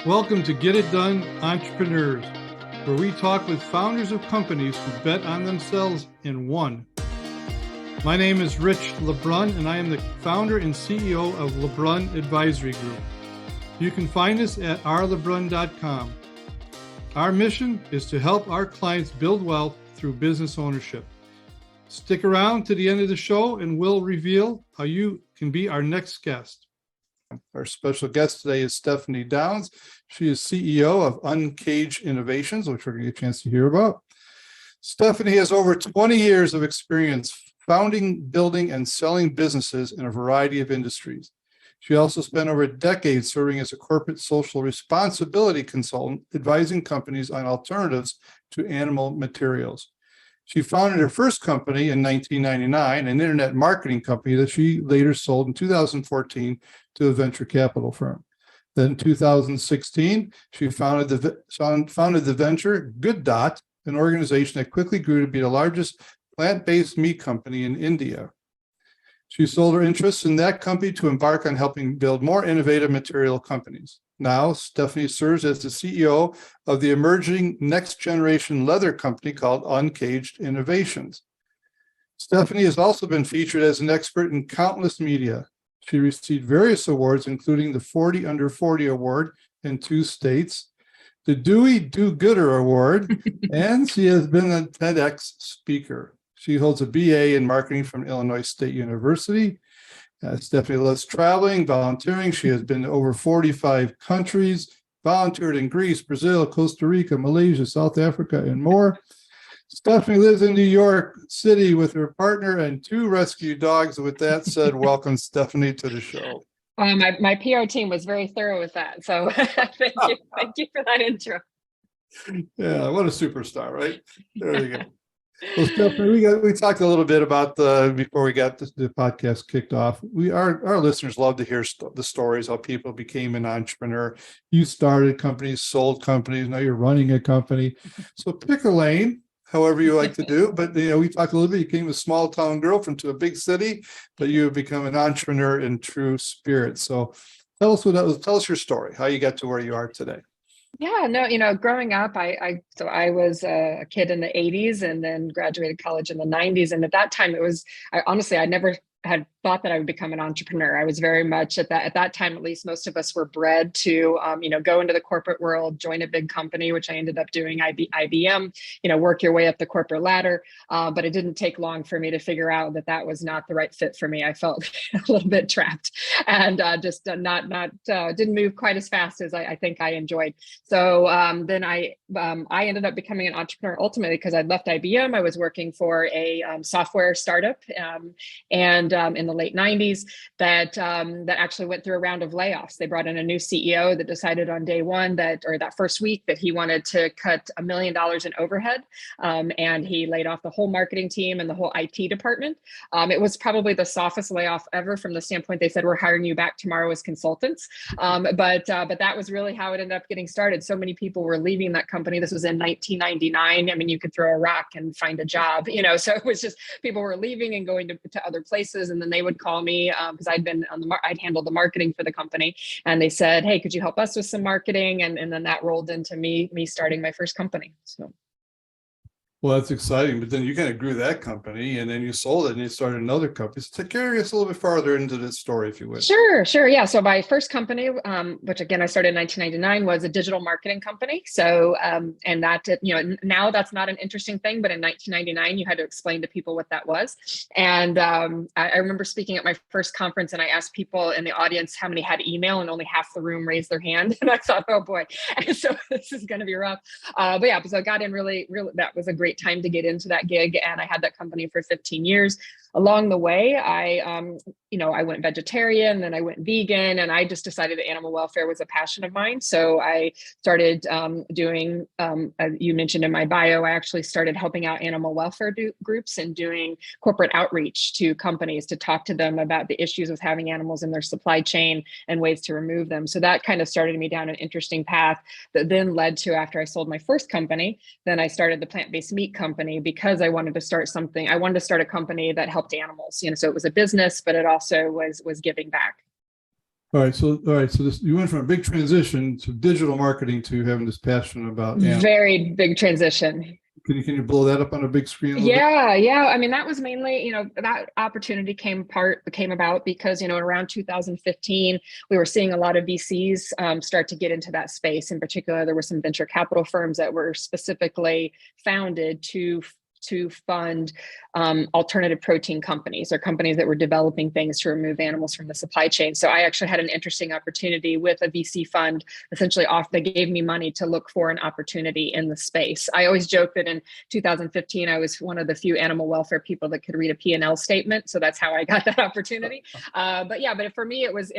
Welcome to Get It Done Entrepreneurs, where we talk with founders of companies who bet on themselves and won. My name is Rich LeBrun, and I am the founder and CEO of LeBrun Advisory Group. You can find us at rlebrun.com. Our mission is to help our clients build wealth through business ownership. Stick around to the end of the show and we'll reveal how you can be our next guest. Our special guest today is Stephanie Downs. She is CEO of Uncaged Innovations, which we're going to get a chance to hear about. Stephanie has over 20 years of experience founding, building, and selling businesses in a variety of industries. She also spent over a decade serving as a corporate social responsibility consultant, advising companies on alternatives to animal materials. She founded her first company in 1999, an internet marketing company that she later sold in 2014 to a venture capital firm. Then in 2016, she founded the venture Good Dot, an organization that quickly grew to be the largest plant-based meat company in India. She sold her interests in that company to embark on helping build more innovative material companies. Now, Stephanie serves as the CEO of the emerging next-generation leather company called Uncaged Innovations. Stephanie has also been featured as an expert in countless media. She received various awards, including the 40 Under 40 Award in 2 states, the Dewey DoGooder Award, and she has been a TEDx speaker. She holds a BA in marketing from Illinois State University. Stephanie loves traveling, volunteering. She has been to over 45 countries, volunteered in Greece, Brazil, Costa Rica, Malaysia, South Africa, and more. Stephanie lives in New York City with her partner and 2 rescue dogs. With that said, welcome, Stephanie, to the show. My PR team was very thorough with that. So thank you for that intro. Yeah, what a superstar, right? There you go. Well, Stephanie, we talked a little bit about before we got the podcast kicked off. Our listeners love to hear the stories how people became an entrepreneur. You started companies, sold companies, now you're running a company. So pick a lane, however you like to do. But we talked a little bit. You came a small town girl to a big city, but you have become an entrepreneur in true spirit. So tell us tell us your story, how you got to where you are today. Yeah, no, growing up, I was a kid in the 80s and then graduated college in the 90s. And at that time, I never had thought that I would become an entrepreneur. I was very much at that time, at least most of us were bred to, go into the corporate world, join a big company, which I ended up doing IBM, work your way up the corporate ladder. But it didn't take long for me to figure out that was not the right fit for me. I felt a little bit trapped and just didn't move quite as fast as I think I enjoyed. So then I ended up becoming an entrepreneur ultimately because I'd left IBM. I was working for a software startup and in the late 90s that actually went through a round of layoffs. They brought in a new CEO that decided on day one that first week that he wanted to cut $1 million in overhead. And he laid off the whole marketing team and the whole IT department. It was probably the softest layoff ever from the standpoint they said, we're hiring you back tomorrow as consultants. But that was really how it ended up getting started. So many people were leaving that company. This was in 1999. I mean, you could throw a rock and find a job, so it was just people were leaving and going to other places. And then they would call me because I'd handled the marketing for the company. And they said, hey, could you help us with some marketing? And then that rolled into me starting my first company. So. Well, that's exciting, but then you kind of grew that company and then you sold it and you started another company. So carry us a little bit farther into this story, if you would. Sure. Yeah. So my first company, which again, I started in 1999, was a digital marketing company. So, and that, now that's not an interesting thing, but in 1999, you had to explain to people what that was. And I remember speaking at my first conference and I asked people in the audience how many had email and only half the room raised their hand. And I thought, oh boy, and so this is going to be rough. But yeah, so I got in really, that was a great time to get into that gig. And I had that company for 15 years. Along the way, I went vegetarian, then I went vegan, and I just decided that animal welfare was a passion of mine. So I started doing, you mentioned in my bio, I actually started helping out animal welfare groups and doing corporate outreach to companies to talk to them about the issues with having animals in their supply chain and ways to remove them. So that kind of started me down an interesting path that then led to, after I sold my first company, then I started the plant-based meat company because I wanted to start something. I wanted to start a company that helped animals, so it was a business, but it also was giving back. All right. So this, you went from a big transition to digital marketing to having this passion about animals. Very big transition. Can you blow that up on a big screen a little bit? Yeah. I mean, that was mainly, that opportunity came about because, around 2015, we were seeing a lot of VCs start to get into that space. In particular, there were some venture capital firms that were specifically founded to fund alternative protein companies or companies that were developing things to remove animals from the supply chain. So I actually had an interesting opportunity with a VC fund, essentially they gave me money to look for an opportunity in the space. I always joke that in 2015, I was one of the few animal welfare people that could read a P&L statement. So that's how I got that opportunity. But for me, it was,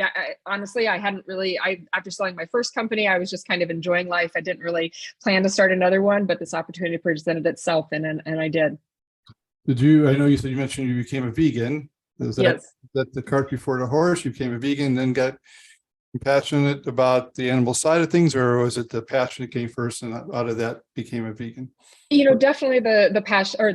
honestly, after selling my first company, I was just kind of enjoying life. I didn't really plan to start another one, but this opportunity presented itself and I did. I know you mentioned you became a vegan. Yes. That the cart before the horse? You became a vegan, then got passionate about the animal side of things, or was it the passion that came first and out of that became a vegan? Definitely the passion or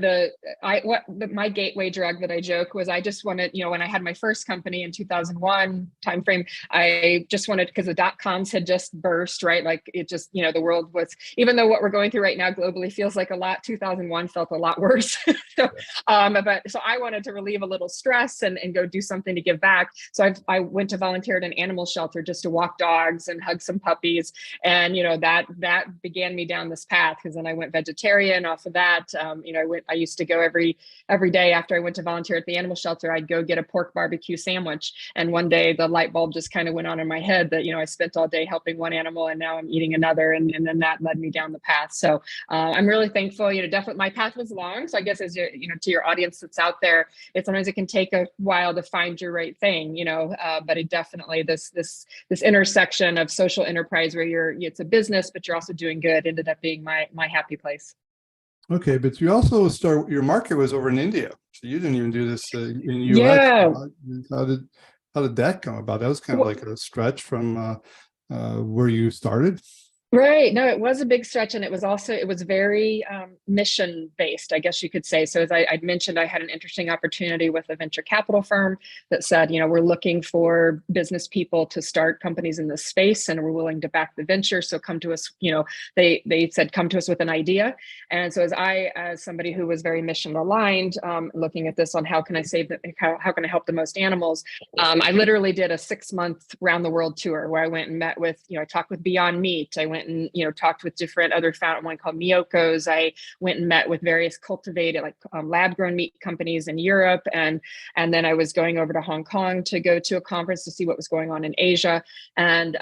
my gateway drug that I joke was I just wanted, when I had my first company in 2001 timeframe, I just wanted, because the .coms had just burst, right? Like it just, the world was, even though what we're going through right now globally feels like a lot, 2001 felt a lot worse. So I wanted to relieve a little stress and go do something to give back. So I went to volunteer at an animal shelter just to walk dogs and hug some puppies. And, that began me down this path, because then I went vegetarian. Off of that, I used to go every day after I went to volunteer at the animal shelter. I'd go get a pork barbecue sandwich. And one day the light bulb just kind of went on in my head that, I spent all day helping one animal and now I'm eating another. And then that led me down the path. So I'm really thankful, definitely my path was long. So I guess as to your audience that's out there, sometimes it can take a while to find your right thing, but it definitely, this intersection of social enterprise where it's a business, but you're also doing good, ended up being my happy place. Okay, but you also your market was over in India, so you didn't even do this in US. Yeah. How did that come about? That was kind of like a stretch from where you started. Right. No, it was a big stretch. And it was very mission based, I guess you could say. So as I'd mentioned, I had an interesting opportunity with a venture capital firm that said, we're looking for business people to start companies in this space and we're willing to back the venture. So come to us, they said, come to us with an idea. And so as somebody who was very mission aligned, looking at this on how can I how can I help the most animals? I literally did a 6-month round the world tour where I went and met with, I talked with Beyond Meat. I went and talked with different other one called Miyoko's. I went and met with various cultivated lab grown meat companies in Europe, and then I was going over to Hong Kong to go to a conference to see what was going on in Asia, and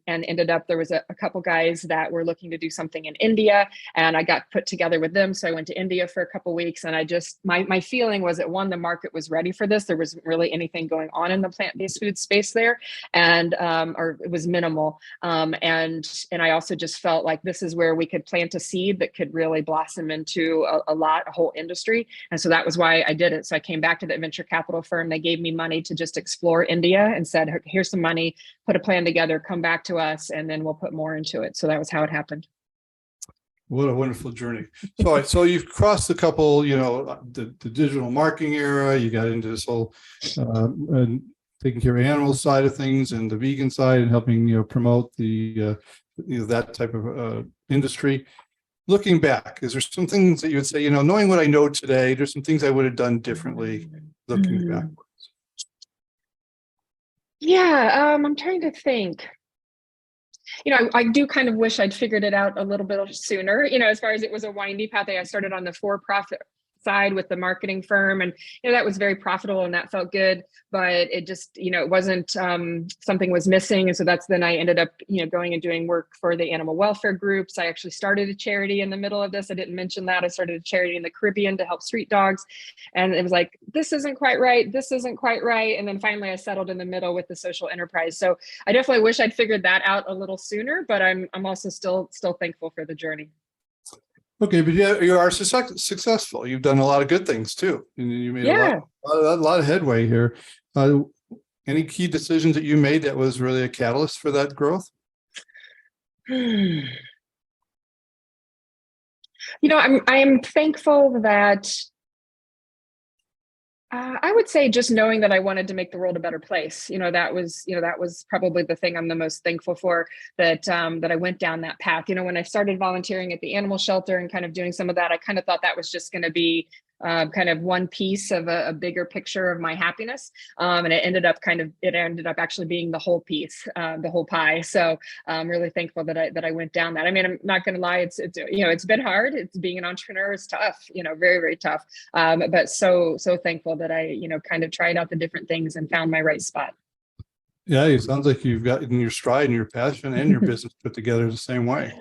ended up there was a couple guys that were looking to do something in India, and I got put together with them. So I went to India for a couple of weeks, and I just my feeling was that the market was ready for this. There wasn't really anything going on in the plant-based food space there, and or it was minimal, and I also just felt like this is where we could plant a seed that could really blossom into a whole industry. And so that was why I did it. So I came back to the venture capital firm. They gave me money to just explore India and said, here's some money, put a plan together, come back to us, and then we'll put more into it. So that was how it happened. What a wonderful journey. So you've crossed a couple, the digital marketing era, you got into this whole taking care of animal side of things and the vegan side and helping, promote the that type of industry. Looking back, is there some things that you would say, knowing what I know today, there's some things I would have done differently looking backwards? Yeah, I'm trying to think. I do kind of wish I'd figured it out a little bit sooner, as far as it was a windy path. I started on the for-profit side with the marketing firm, and that was very profitable and that felt good, but it just it wasn't something was missing. And so then I ended up going and doing work for the animal welfare groups. I actually started a charity in the middle of this. I didn't mention that. I started a charity in the Caribbean to help street dogs, and it was like, this isn't quite right, and then finally I settled in the middle with the social enterprise. So I definitely wish I'd figured that out a little sooner, but I'm also still thankful for the journey. Okay, but you are successful. You've done a lot of good things too. You made a lot of headway here. Any key decisions that you made that was really a catalyst for that growth? I am thankful that I would say just knowing that I wanted to make the world a better place. That was probably the thing I'm the most thankful for, that I went down that path. When I started volunteering at the animal shelter and kind of doing some of that, I kind of thought that was just going to be kind of one piece of a bigger picture of my happiness. And it ended up actually being the whole piece, the whole pie. So I'm really thankful that I went down that. I mean, I'm not going to lie. It's been hard. It's being an entrepreneur is tough, very, very tough. But so thankful that I, kind of tried out the different things and found my right spot. Yeah, it sounds like you've got in your stride and your passion and your business put together the same way.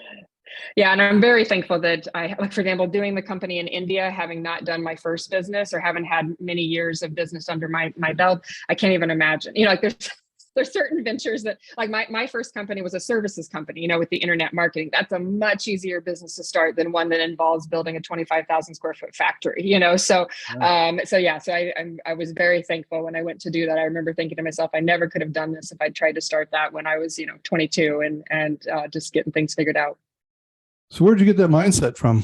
Yeah, and I'm very thankful that like, for example, doing the company in India, having not done my first business or haven't had many years of business under my belt, I can't even imagine. Like there's certain ventures that, like my first company was a services company, with the internet marketing. That's a much easier business to start than one that involves building a 25,000 square foot factory, So, I was very thankful when I went to do that. I remember thinking to myself, I never could have done this if I tried to start that when I was, 22 and just getting things figured out. So where'd you get that mindset from?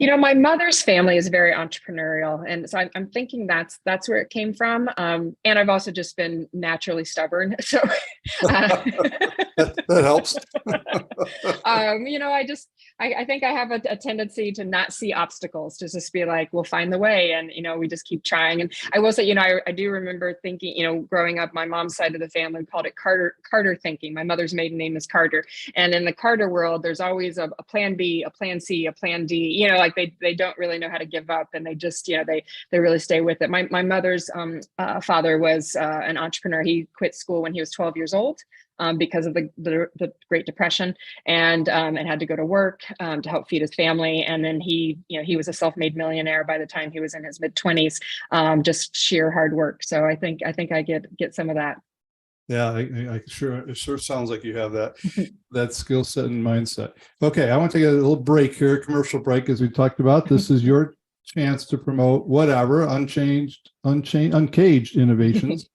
My mother's family is very entrepreneurial. And so I'm thinking that's where it came from. And I've also just been naturally stubborn. So that helps. I think I have a tendency to not see obstacles, to just be like, we'll find the way. And, we just keep trying. And I will say, I do remember thinking, growing up, my mom's side of the family called it Carter thinking. My mother's maiden name is Carter. And in the Carter world, there's always a plan B, a plan C, a plan D, like they don't really know how to give up, and they just, they really stay with it. My mother's father was an entrepreneur. He quit school when he was 12 years old. Because of the Great Depression, and had to go to work to help feed his family. And then he was a self-made millionaire by the time he was in his mid-20s, just sheer hard work. So I think I get some of that. Yeah, it sure sounds like you have that skill set and mindset. Okay, I want to take a little break here, commercial break, as we talked about. This is your chance to promote whatever, Uncaged Innovations.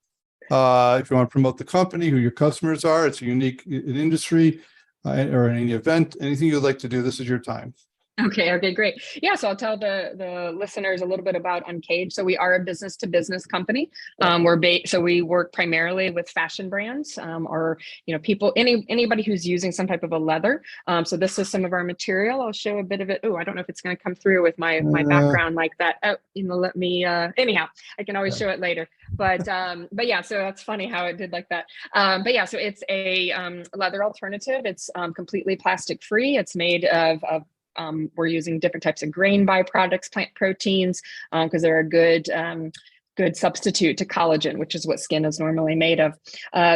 If you want to promote the company, who your customers are, it's a unique industry, or any event, anything you'd like to do, this is your time. Okay, great. Yeah, so I'll tell the listeners a little bit about Uncaged. So we are a business-to-business company. So we work primarily with fashion brands, or people, anybody who's using some type of a leather. So this is some of our material. I'll show a bit of it. Oh, I don't know if it's going to come through with my background like that. Oh, let me. Anyhow, I can always show it later. But yeah, so that's funny how it did like that. But yeah, so it's a leather alternative. It's completely plastic free. It's made of we're using different types of grain byproducts, plant proteins, because they're a good substitute to collagen, which is what skin is normally made of.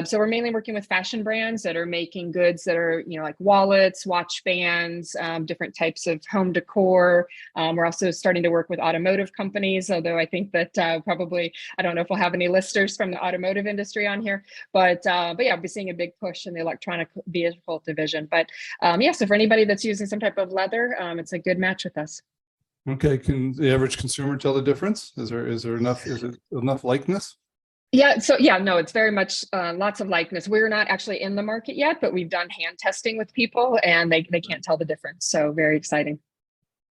So we're mainly working with fashion brands that are making goods that are, like wallets, watch bands, different types of home decor. We're also starting to work with automotive companies, although I think that probably, I don't know if we'll have any listers from the automotive industry on here, but yeah, we'll be seeing a big push in the electronic vehicle division. But yeah, so for anybody that's using some type of leather, it's a good match with us. Okay, can the average consumer tell the difference? Is it enough likeness? Yeah, so yeah, no, it's very much lots of likeness. We're not actually in the market yet, but we've done hand testing with people and they can't tell the difference. So very exciting.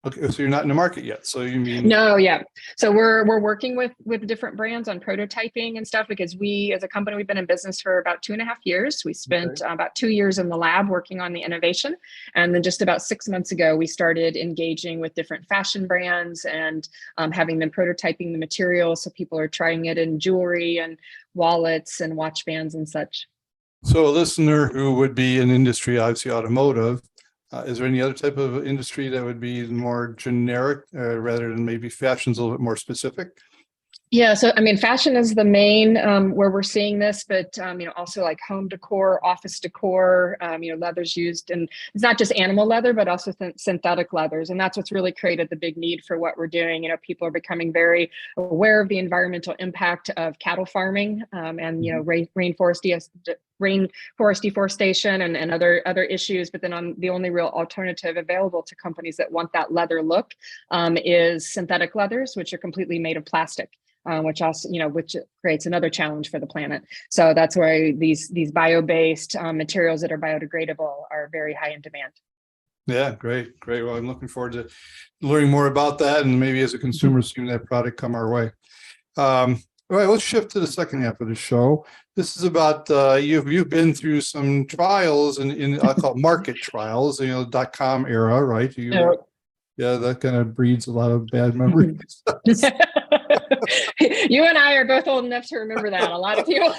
Okay, so you're not in the market yet. So you mean no, yeah. So we're working with different brands on prototyping and stuff, because we as a company, we've been in business for about 2.5 years. We spent about 2 years in the lab working on the innovation. And then just about 6 months ago, we started engaging with different fashion brands and having them prototyping the material. So people are trying it in jewelry and wallets and watch bands and such. So a listener who would be in industry, obviously automotive, is there any other type of industry that would be more generic rather than maybe fashion's a little bit more specific? Yeah, so I mean, fashion is the main where we're seeing this, but also like home decor, office decor, leathers used, and it's not just animal leather, but also synthetic leathers, and that's what's really created the big need for what we're doing. People are becoming very aware of the environmental impact of cattle farming, and rainforest deforestation and other issues. But then the only real alternative available to companies that want that leather look is synthetic leathers, which are completely made of plastic. Which also, which creates another challenge for the planet. So that's why these bio-based materials that are biodegradable are very high in demand. Yeah, great. Well, I'm looking forward to learning more about that, and maybe as a consumer, seeing that product come our way. All right, let's shift to the second half of the show. This is about you've been through some trials in I call it market trials, .com era, right? Yeah, that kind of breeds a lot of bad memories. You and I are both old enough to remember that. A lot of people.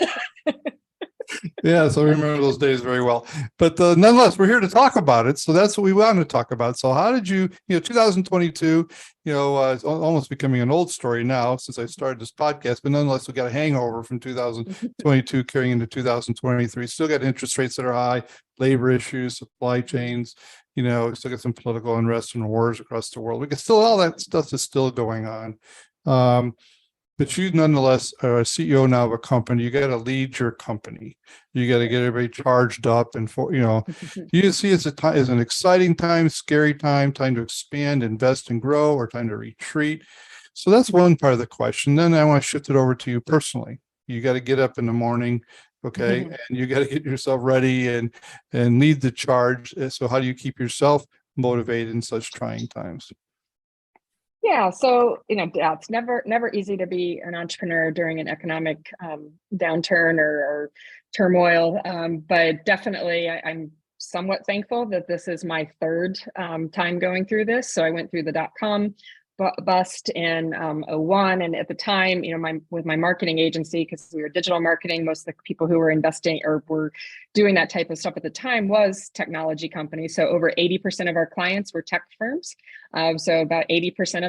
Yeah, so I remember those days very well. But nonetheless, we're here to talk about it. So that's what we want to talk about. So how did you, 2022, it's almost becoming an old story now since I started this podcast, but nonetheless, we got a hangover from 2022 carrying into 2023. Still got interest rates that are high, labor issues, supply chains, still got some political unrest and wars across the world. We can still, all that stuff is still going on. But you nonetheless are a CEO now of a company. You got to lead your company. You got to get everybody charged up, and you see it's as an exciting time, scary time to expand, invest, and grow, or time to retreat. So that's one part of the question. Then I want to shift it over to you personally. You got to get up in the morning, okay, and you got to get yourself ready and lead the charge. So how do you keep yourself motivated in such trying times? Yeah, so it's never easy to be an entrepreneur during an economic downturn or turmoil, but definitely I'm somewhat thankful that this is my third time going through this. So I went through the .com bust in 01, and at the time, with my marketing agency, because we were digital marketing, most of the people who were investing or were doing that type of stuff at the time was technology companies. So over 80% of our clients were tech firms. So about 80%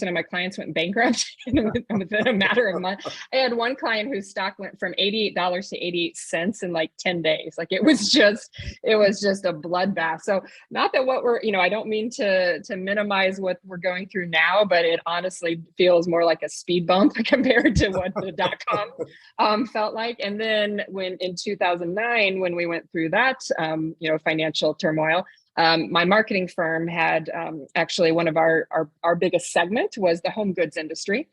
of my clients went bankrupt within a matter of months. I had one client whose stock went from $88 to 88 cents in like 10 days. Like it was just a bloodbath. So not that I don't mean to minimize what we're going through now, but it honestly feels more like a speed bump compared to what the .com felt like. And then when in 2009, when we went through that, financial turmoil, my marketing firm had actually one of our biggest segment was the home goods industry,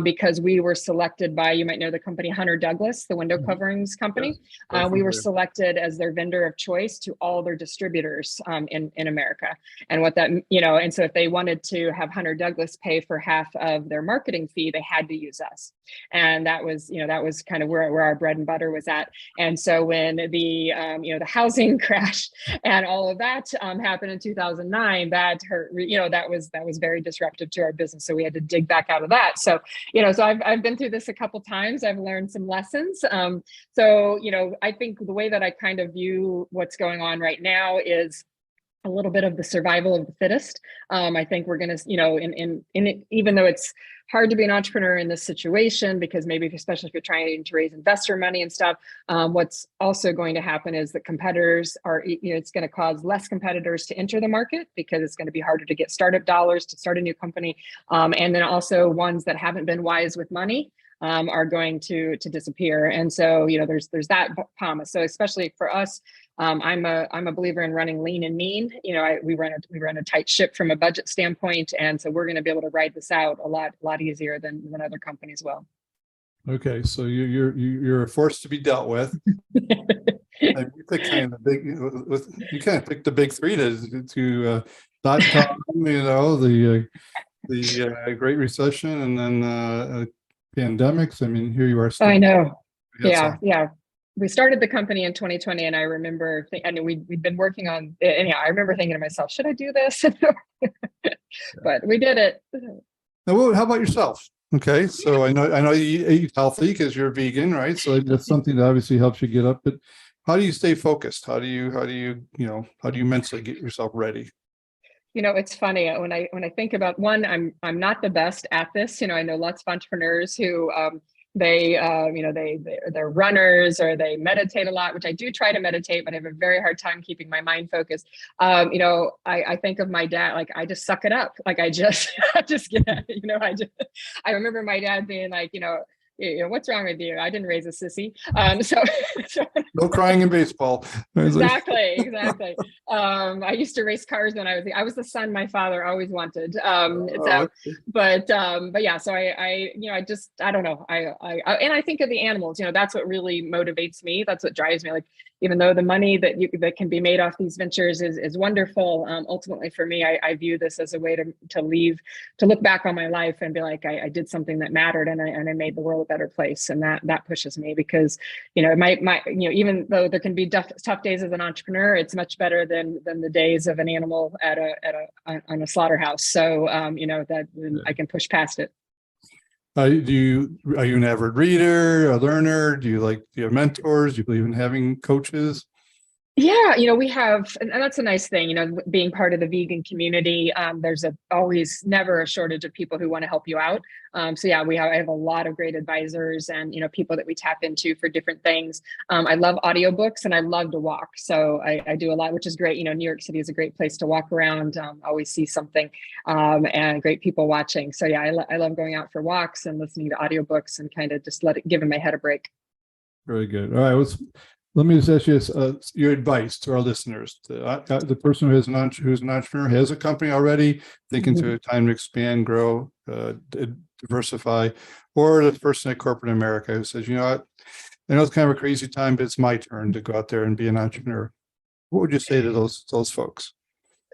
because we were selected by, you might know the company Hunter Douglas, the window coverings company. Yes, we were selected as their vendor of choice to all their distributors in America. And what that, and so if they wanted to have Hunter Douglas pay for half of their marketing fee, they had to use us. And that was kind of where our bread and butter was at. And so when the housing crash and all of that happened in 2009, that hurt, that was very disruptive to our business. So we had to dig back out of that. So, so I've been through this a couple times. I've learned some lessons. So, I think the way that I kind of view what's going on right now is a little bit of the survival of the fittest. I think we're going to, even though it's hard to be an entrepreneur in this situation, because maybe especially if you're trying to raise investor money and stuff, what's also going to happen is that competitors are, it's going to cause less competitors to enter the market because it's going to be harder to get startup dollars to start a new company. And then also ones that haven't been wise with money are going to disappear. And so, there's that promise. So especially for us, I'm a believer in running lean and mean. We run a tight ship from a budget standpoint, and so we're going to be able to ride this out a lot easier than other companies will. Okay, so you're a force to be dealt with. You pick kind of the big three to .com, the Great Recession, and then pandemics. I mean, here you are. I know. Yeah. We started the company in 2020, and I remember, we'd been working on. Anyhow, I remember thinking to myself, should I do this? But we did it. Now, how about yourself? Okay, so I know you eat healthy because you're vegan, right? So that's something that obviously helps you get up. But how do you stay focused? How do you mentally get yourself ready? It's funny when I think about one, I'm not the best at this. I know lots of entrepreneurs who they're runners or they meditate a lot, which I do try to meditate, but I have a very hard time keeping my mind focused. I think of my dad, like I just suck it up. Like I just get, I remember my dad being like, what's wrong with you? I didn't raise a sissy. So no crying in baseball. Exactly. I used to race cars when I was the son my father always wanted. But yeah, so I don't know. I think of the animals, that's what really motivates me. That's what drives me. Like, even though the money that can be made off these ventures is wonderful, ultimately for me, I view this as a way to look back on my life and be like, I did something that mattered, and I made the world a better place. And that pushes me, because, even though there can be tough days as an entrepreneur, it's much better than the days of an animal on a slaughterhouse. So, I can push past it. Are you an avid reader, a learner? Do you have mentors? Do you believe in having coaches? Yeah, we have, and that's a nice thing, being part of the vegan community. There's always never a shortage of people who want to help you out. So yeah, I have a lot of great advisors and, people that we tap into for different things. I love audiobooks and I love to walk. So I do a lot, which is great. New York City is a great place to walk around, always see something, and great people watching. So yeah, I love going out for walks and listening to audiobooks and kind of just giving my head a break. Very good. All right. Let me just ask you your advice to our listeners. The person who's an entrepreneur, has a company already, thinking to time to expand, grow, diversify, or the person at corporate America who says, I know it's kind of a crazy time, but it's my turn to go out there and be an entrepreneur. What would you say to those folks?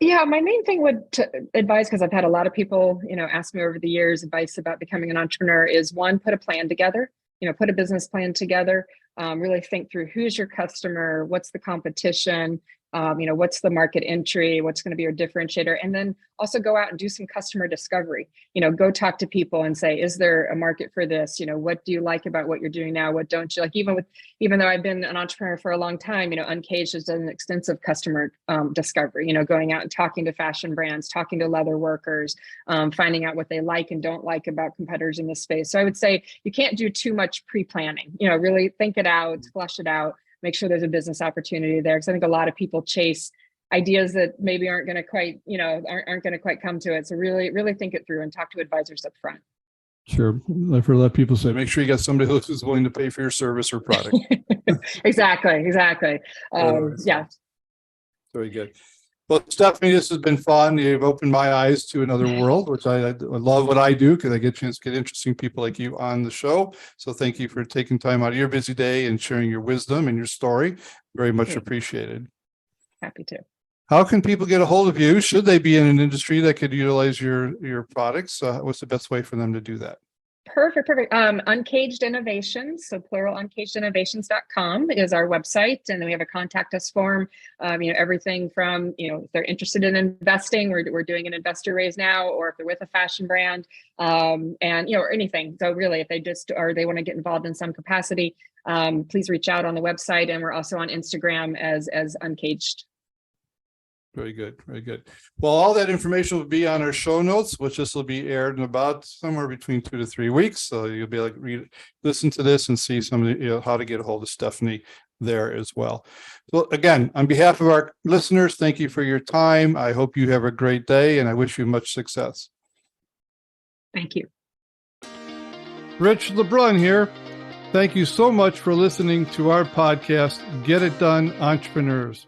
Yeah, my main thing to advise, because I've had a lot of people, ask me over the years advice about becoming an entrepreneur, is one, put a plan together. Put a business plan together, really think through who's your customer, what's the competition, what's the market entry, what's going to be your differentiator, and then also go out and do some customer discovery. Go talk to people and say, is there a market for this? What do you like about what you're doing now? What don't you like? Even though I've been an entrepreneur for a long time, Uncaged has done an extensive customer discovery, going out and talking to fashion brands, talking to leather workers, finding out what they like and don't like about competitors in this space. So I would say you can't do too much pre-planning, really think it out, flush it out, make sure there's a business opportunity there. Because I think a lot of people chase ideas that maybe aren't going to quite, aren't going to quite come to it. So really, really think it through and talk to advisors up front. Sure. I've heard a lot of people say, make sure you got somebody who's willing to pay for your service or product. Exactly. Yeah. Very good. Well, Stephanie, this has been fun. You've opened my eyes to another world, which I love what I do, because I get a chance to get interesting people like you on the show. So thank you for taking time out of your busy day and sharing your wisdom and your story. Very much appreciated. Happy to. How can people get a hold of you? Should they be in an industry that could utilize your products? What's the best way for them to do that? Perfect. Uncaged Innovations, so plural, uncagedinnovations.com is our website. And then we have a contact us form, everything from, if they're interested in investing, we're doing an investor raise now, or if they're with a fashion brand, or anything. So really, if they want to get involved in some capacity, please reach out on the website. And we're also on Instagram as Uncaged. Very good. Very good. Well, all that information will be on our show notes, which this will be aired in about somewhere between 2 to 3 weeks. So you'll be able to listen to this and see some of how to get a hold of Stephanie there as well. So again, on behalf of our listeners, thank you for your time. I hope you have a great day, and I wish you much success. Thank you. Rich LeBrun here. Thank you so much for listening to our podcast, Get It Done, Entrepreneurs.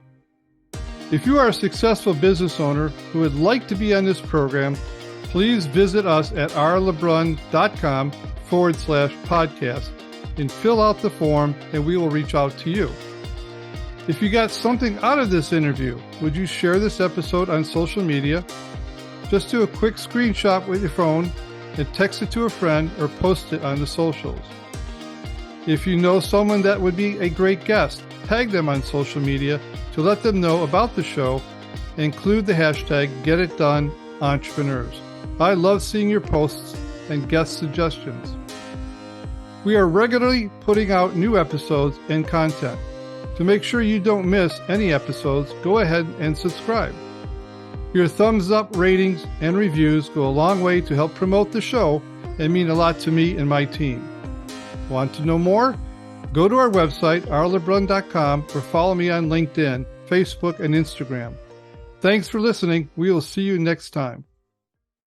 If you are a successful business owner who would like to be on this program, please visit us at rlebrun.com/podcast and fill out the form, and we will reach out to you. If you got something out of this interview, would you share this episode on social media? Just do a quick screenshot with your phone and text it to a friend or post it on the socials. If you know someone that would be a great guest, tag them on social media to let them know about the show. Include the hashtag GetItDoneEntrepreneurs. I love seeing your posts and guest suggestions. We are regularly putting out new episodes and content. To make sure you don't miss any episodes, go ahead and subscribe. Your thumbs up, ratings, and reviews go a long way to help promote the show and mean a lot to me and my team. Want to know more? Go to our website, rlebrun.com, or follow me on LinkedIn, Facebook, and Instagram. Thanks for listening. We will see you next time.